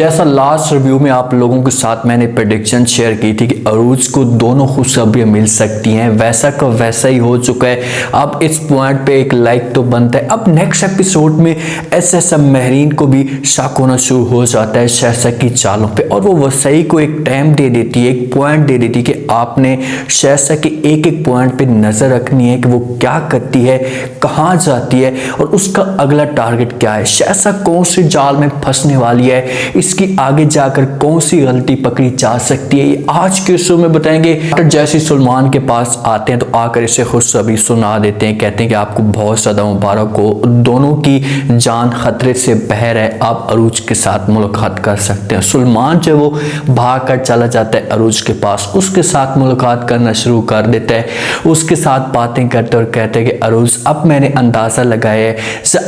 जैसा last review में आप लोगों के साथ मैंने प्रेडिक्शन शेयर की थी कि अरूज को दोनों खुशखबरियां मिल सकती हैं, वैसा का वैसा ही हो चुका है। अब इस पॉइंट पे एक लाइक तो बनता है। अब नेक्स्ट एपिसोड में ऐसा महरीन को भी शक होना शुरू हो जाता है शहसा की चालों पे, और वो वसई को एक टाइम दे देती है, एक पॉइंट दे देती है कि आपने शहसा के एक एक पॉइंट पे नजर रखनी है कि वो क्या करती है, कहाँ जाती है और उसका अगला टारगेट क्या है, शहसा कौन सी जाल में फंसने वाली है, इसकी आगे जाकर कौन सी गलती पकड़ी जा सकती है, ये आज के शो में बताएंगे। डॉक्टर जैसी सुलेमान के पास आते हैं तो आकर इसे खुशखबरी सुना देते हैं, कहते हैं कि आपको बहुत ज़्यादा मुबारक हो, दोनों की जान खतरे से बहर है, आप अरूज के साथ मुलाकात कर सकते हैं। सुलेमान जो वो भाग कर चला जाता है अरूज के पास, उसके साथ मुलाकात करना शुरू कर देता है, उसके साथ बातें करते और कहते हैं कि अरूज अब मैंने अंदाज़ा लगाया है,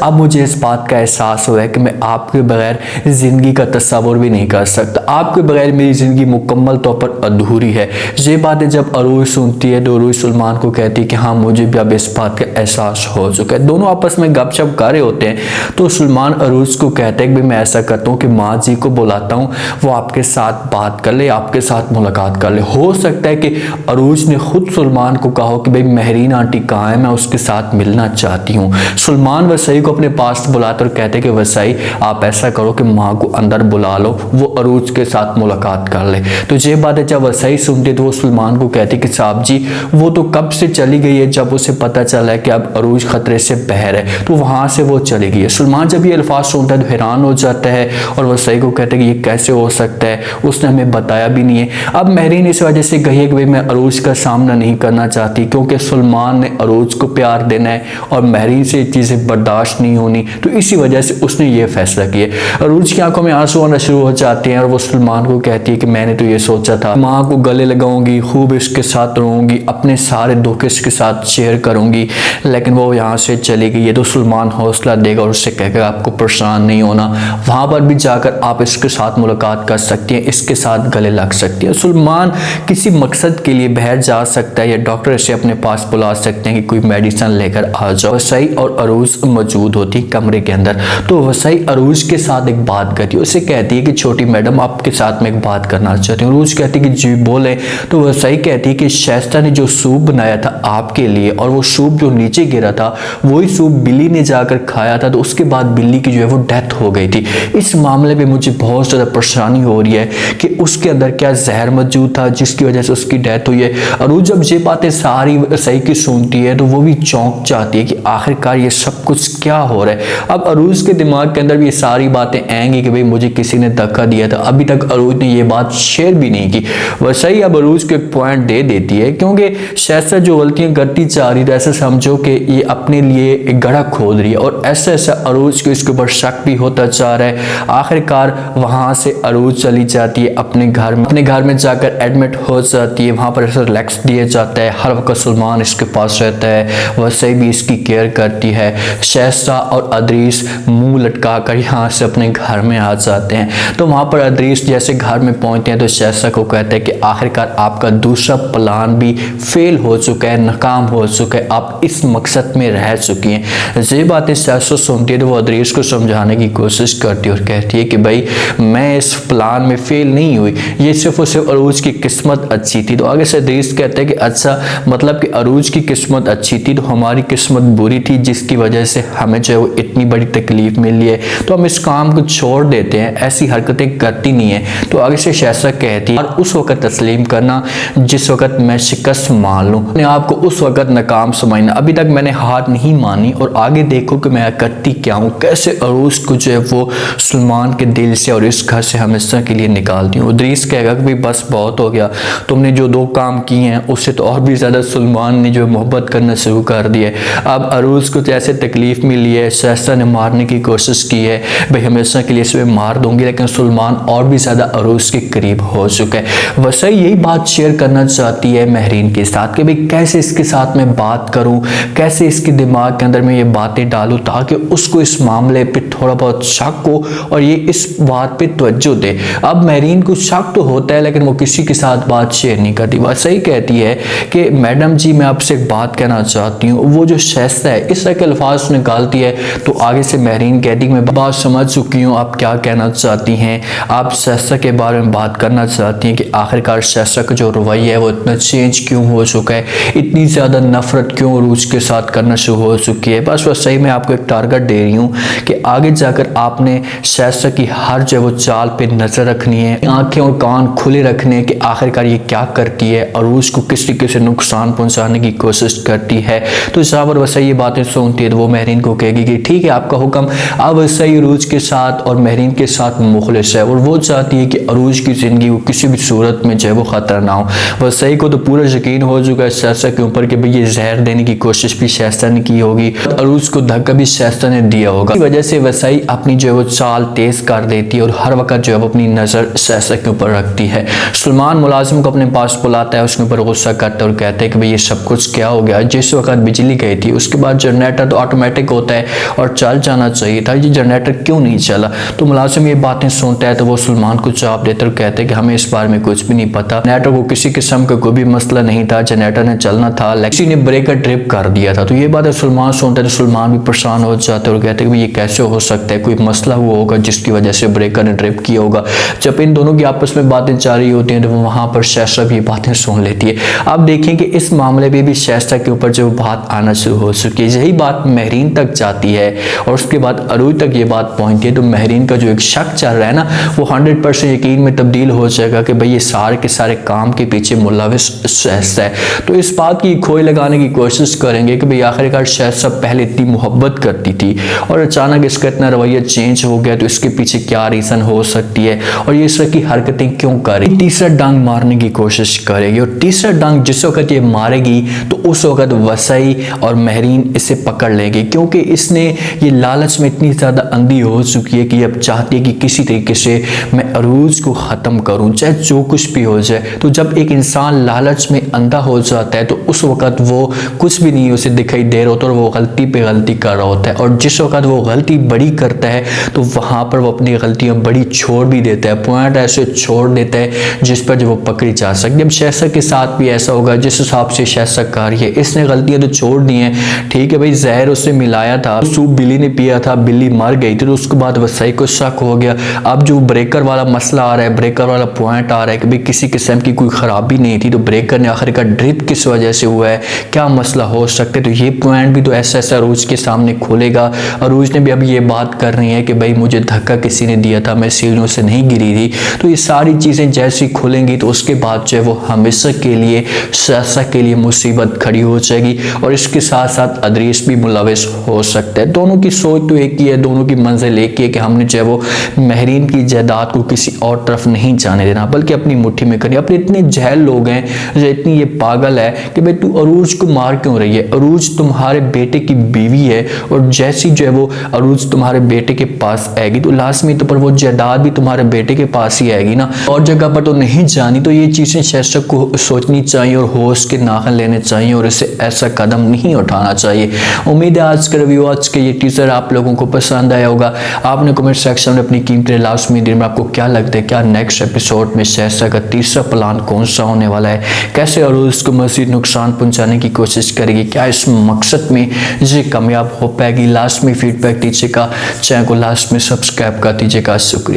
अब मुझे इस बात का एहसास हुआ है कि मैं आपके बगैर ज़िंदगी का तस्वुर भी नहीं कर सकता, आपके बगैर मेरी ज़िंदगी मुकम्मल तौर पर अधूरी है। ये बातें जब अरूज सुनती है तो अरूज सुलेमान को कहती है कि हाँ मुझे भी अब इस बात का एहसास हो चुका है। दोनों आपस में गपशप कर रहे होते हैं तो सुलेमान अरूज को कहते हैं कि मैं ऐसा करता हूँ कि माँ जी को बुलाता हूँ, वो आपके साथ बात कर ले, आपके साथ मुलाकात कर ले। हो सकता है कि अरूज ने खुद सुलेमान को कहा कि भाई महरीन आंटी कहाँ है, मैं उसके साथ मिलना चाहती हूँ। सुलेमान वसई को अपने पास बुलाते और कहते कि वसई आप ऐसा करो कि माँ को अंदर बुला लो, वो अरूज के साथ मुलाकात कर ले। तो ये बातें जब वसई सुनते तो वो सुलेमान को कहती कि साहब जी वो तो कब से चली गई है, जब उसे पता चला है कि अब अरूज खतरे से बहर है तो वहां से वो चली गई है। सुलेमान जब ये अल्फाज सुनता है तो हैरान हो जाता है और वसई को कहते हैं कि ये कैसे हो सकता है, उसने हमें बताया भी नहीं है। अब महरीन इस वजह से कही है कि भाई मैं अरूज का सामना नहीं करना चाहती, क्योंकि सुलेमान ने अरूज को प्यार देना है और महरीन से चीज़ें बर्दाश्त नहीं होनी, तो इसी वजह से उसने ये फैसला किया। अरूज की आंखों में आंसू आना शुरू हो जाते हैं और वो सुलेमान को कहती है कि मैंने तो ये सोचा था माँ को गले लगाऊंगी, खूब इसके साथ रहूंगी, अपने सारे दुख इसके साथ शेयर करूंगी, लेकिन वो यहाँ से चली गई है। तो सुलेमान हौसला देगा और उससे कहेगा आपको परेशान नहीं होना, वहाँ पर भी जाकर आप इसके साथ मुलाकात कर सकती हैं, इसके साथ गले लग सकती है। सुलेमान किसी मकसद के लिए बाहर जा सकता है या डॉक्टर इसे अपने पास बुला सकते हैं कि कोई मेडिसिन लेकर आ जाओ। वसई और अरूज मौजूद होती कमरे के अंदर, तो वसई अरूज के साथ एक बात करती है, उसे कहती है कि छोटी मैडम आपके साथ में एक बात करना चाहती हूँ। अरूज कहती है कि जी बोले। तो वसई कहती है कि शैस्ता ने जो सूप बनाया था आपके लिए और वो सूप जो नीचे गिरा था वही सूप बिल्ली ने जाकर खाया था, तो उसके बाद बिल्ली की जो है वो डेथ हो गई थी। इस मामले में मुझे बहुत ज़्यादा परेशानी हो रही है कि उसके अंदर क्या जहर मौजूद था जिसकी वजह से उसकी डेथ हुई है। अरूज जब ये बातें सारी वसई की सुनती है तो वो भी चौंक जाती है कि आखिरकार ये सब कुछ क्या हो रहा है। अब अरूज के दिमाग के अंदर भी ये सारी बातें आएंगी कि भाई मुझे किसी ने धक्का दिया था, अभी तक अरूज ने ये बात शेयर भी नहीं की। वसई अब अरूज को एक पॉइंट दे देती है, क्योंकि शहसा जो गलतियां करती जा रही है ऐसा समझो कि ये अपने लिए एक गड्ढा खोद रही है और ऐसा ऐसा अरूज को इसके ऊपर शक भी होता जा रहा है। आखिरकार वहां से अरूज चली जाती है अपने घर में जाकर एडमिट हो जाती है, वहां पर ऐसा रिलैक्स दिया जाता है, हर वक्त सुलेमान इसके पास रहता है, वसई भी इसकी केयर करती है। शहसा और अदरीस मुंह लटका कर यहाँ से अपने घर में आ जाते हैं। तो वहां पर अदरीस जैसे घर में पहुंचते हैं तो शहसा को कहते हैं कि आखिरकार आपका दूसरा प्लान भी फेल हो चुका है, नाकाम हो चुका है, आप इस मकसद में रह चुकी हैं। ये बातें शहसा सुनती है तो वो अदरीस को समझाने की कोशिश करती है और कहती है कि भाई मैं इस प्लान में फेल नहीं हुई, ये सिर्फ और सिर्फ अरूज की किस्मत अच्छी थी। तो आगे से अदरीस कहते हैं कि अच्छा मतलब कि अरूज की किस्मत अच्छी थी तो हमारी किस्मत बुरी थी जिसकी वजह से हमें जो है वो इतनी बड़ी तकलीफ मिली है, तो हम इस काम को छोड़ देते हैं, ऐसी हरकतें करती नहीं है। तो आगे से शहसा कहती है और उस वक्त तस्लीम करना जिस वक्त मैं शिकस्त मान लूँ, अपने आप को उस वक्त नाकाम समझना, अभी तक मैंने हार नहीं मानी और आगे देखो कि मैं करती क्या हूँ, कैसे अरूज को जो है वो सुलेमान के दिल से और इस घर से हमेशा के लिए निकालती हूँ। अदरीस कहेगा कि भाई बस बहुत हो गया, तुमने जो दो काम किए हैं उससे तो और भी ज़्यादा सुलेमान ने जो मोहब्बत करना शुरू कर दी है। अब अरूज को जैसे तकलीफ मिली है, शहसा ने मारने की कोशिश की है, भाई हमेशा के लिए इसे मार दूंगी, लेकिन सुलेमान और भी ज़्यादा अरूज के करीब हो चुका है। वसई यही बात शेयर करना चाहती है महरीन के साथ कि भाई कैसे इसके साथ मैं बात करूं, कैसे इसके दिमाग के अंदर मैं ये बातें डालूं ताकि उसको इस मामले पे थोड़ा बहुत शक हो और ये इस बात पे तवज्जो दे। अब महरीन को शक तो होता है लेकिन वो किसी के साथ बात शेयर नहीं करती। वसई कहती है कि मैडम जी मैं आपसे एक बात कहना चाहती हूँ, वो जो शहसा है इस तरह के अल्फाज निकालती है तो आगे से महरीन कहती है मैं बात समझ चुकी हूँ आप क्या कहना चाहती हैं, आप शहज़ाद के बारे में बात करना चाहती हैं कि आखिरकार शहज़ाद का जो रवैया है वो इतना चेंज क्यों हो चुका है, इतनी ज़्यादा नफरत क्यों अरूज के साथ करना शुरू हो चुकी है। बस वह सही मैं आपको एक टारगेट दे रही हूँ कि आगे जाकर आपने शहज़ाद की हर जो वो चाल पे नज़र रखनी है, आंखें और कान खुले रखने हैं कि आखिरकार ये क्या करती है, अरूज को किस तरीके से नुकसान पहुंचाने की कोशिश करती है। तो जहाँ पर वैसे ये बातें सुनती है तो वो महरीन को कहेगी कि ठीक है आपका हुक्म, अब वैसे ही अरूज के साथ और महरीन के साथ मुखलिस है और वो चाहती है कि अरूज की ज़िंदगी को किसी भी सूरत में जो है वो ख़तरा ना हो। वैसे को तो पूरा यकीन हो चुका है शहज़ाद के ऊपर कि भाई ये जहर देने की कोशिश भी शहज़ाद ने की होगी, अरूज को धक्का भी शहज़ाद ने दिया होगा। इस वजह से वैसे अपनी जो है वो चाल तेज कर देती है और हर वक्त जो है अपनी नज़र शहज़ाद के ऊपर रखती है। सलमान मुलाजिम को अपने पास बुलाता है, उसके ऊपर गुस्सा करता है और कहते हैं कि भाई ये सब कुछ क्या हो गया, जिस वक्त बिजली गई थी उसके बाद जनरेटर तो ऑटोमेटिक होता है और चल जाना चाहिए था, ये जनरेटर क्यों नहीं चला। तो मुलाजिम ये बातें सुनता है तो वो सलमान को जवाब देते और कहते हैं कि हमें इस बारे में कुछ भी नहीं पता, जनरेटर को किसी किस्म का कोई भी मसला नहीं था, जनरेटर ने चलना था लेकिन किसी ने ब्रेकर ट्रिप कर दिया था। तो ये बात सलमान सुनता है तो सलमान भी परेशान हो जाते हैं और कहते हैं कि ये कैसे हो सकता है, कोई मसला हुआ होगा जिसकी वजह से ब्रेकर ने ट्रिप किया होगा। जब इन दोनों की आपस में बातें जारी होती हैं तो वहां पर शहज़ाद भी बातें सुन लेती है। आप देखें कि इस मामले में भी शहज़ाद के ऊपर जो बात आना शुरू हो चुकी है, यही बात महरीन तक जाती है और उसके बाद अरूज तक ये बात पहुंचती है तो महरीन का जो एक शक चल रहा है ना वो 100% यकीन में तब्दील हो जाएगा कि भाई ये सारे के सारे काम के पीछे मुलविस शहज़ाद है। तो इस बात की खोई लगाने की कोशिश करेंगे कि भाई आखिरकार शहज़ाद पहले इतनी मोहब्बत करती थी और अचानक इसका इतना रवैया चेंज हो गया, तो इसके पीछे क्या रीज़न हो सकती है और ये इस तरह की हरकतें क्यों करे। तीसरा डांग मारने की कोशिश करेगी और तीसरा डांग जिस वक्त ये मारेगी तो उस वक्त वसई और महरीन इसे पकड़ लेगी, क्योंकि इसने ये लालच में इतनी ज़्यादा अंधी हो चुकी है कि अब चाहती है कि किसी तरीके से मैं अरूज को ख़त्म करूं, चाहे जो कुछ भी हो जाए। तो जब एक इंसान लालच में अंधा हो जाता है तो उस वक्त वो कुछ भी नहीं उसे दिखाई दे रहा होता और वो गलती पे गलती कर रहा होता है और जिस वक्त वो गलती बड़ी करता है तो वहाँ पर वो अपनी गलतियाँ बड़ी छोड़ भी देता है, पॉइंट ऐसे छोड़ देता है जिस पर जो वो पकड़ी जा सकती है। अब शहज़ाद के साथ भी ऐसा होगा जिस हिसाब से शहज़ाद कर रही है, इसने गलतियाँ तो छोड़ दी हैं, ठीक है भाई जहर उससे मिलाया था, सूप बिल्ली ने पिया था, बिल्ली मर गई थी तो उसके बाद वसई को शक हो गया। अब जो ब्रेकर वाला मसला आ रहा है, ब्रेकर वाला पॉइंट आ रहा है कि भाई किसी किस्म की कोई ख़राबी नहीं थी तो ब्रेकर ने आखिरकार ड्रिप किस वजह से हुआ है, क्या मसला हो सकता है। तो ये पॉइंट भी तो ऐसा ऐसा अरूज के सामने खोलेगा। अरूज ने भी अब ये बात कर रही है कि भाई मुझे धक्का किसी ने दिया था, मैं सीढ़ियों से नहीं गिरी थी। तो ये सारी चीज़ें जैसी खुलेंगी तो उसके बाद जो है वो हमेशा के लिए शहज़ाद के लिए मुसीबत खड़ी हो जाएगी और इसके साथ साथ अदरीस भी मुलविस हो सकता है। दोनों की सोच तो एक ही है, दोनों की मंजिल एक ही है कि हमने जो है वो महरीन की जायदाद को किसी और तरफ नहीं जाने देना बल्कि अपनी मुट्ठी में करनी। अपने इतने जहल लोग हैं जो इतनी ये पागल है कि भाई तू अरूज को मार क्यों रही है, अरूज तुम्हारे बेटे की बीवी है और जैसी जो है वो अरूज तुम्हारे बेटे के पास आएगी तो लाजमी तो पर वो जायदाद भी तुम्हारे बेटे के पास ही आएगी ना, और जगह पर तो नहीं जानी। तो ये चीज़ें शहज़ाद को सोचनी चाहिए और होश के नाखन लेने चाहिए और इसे ऐसा कदम नहीं उठाना चाहिए। उम्मीद है आज का रिव्यू, आज के ये टीजर आप लोगों को पसंद आया होगा। आपने कमेंट सेक्शन में अपनी कीमती लास्ट में दिन में आपको क्या लगता है, क्या नेक्स्ट एपिसोड में शहज़ाद का तीसरा प्लान कौन सा होने वाला है, कैसे अरूज को मज़ीद नुकसान पहुंचाने की कोशिश करेगी, क्या इस मकसद में ये कामयाब हो पाएगी। लास्ट में फीडबैक दीजिएगा, चैनल को लास्ट में सब्सक्राइब कर दीजिएगा। शुक्रिया।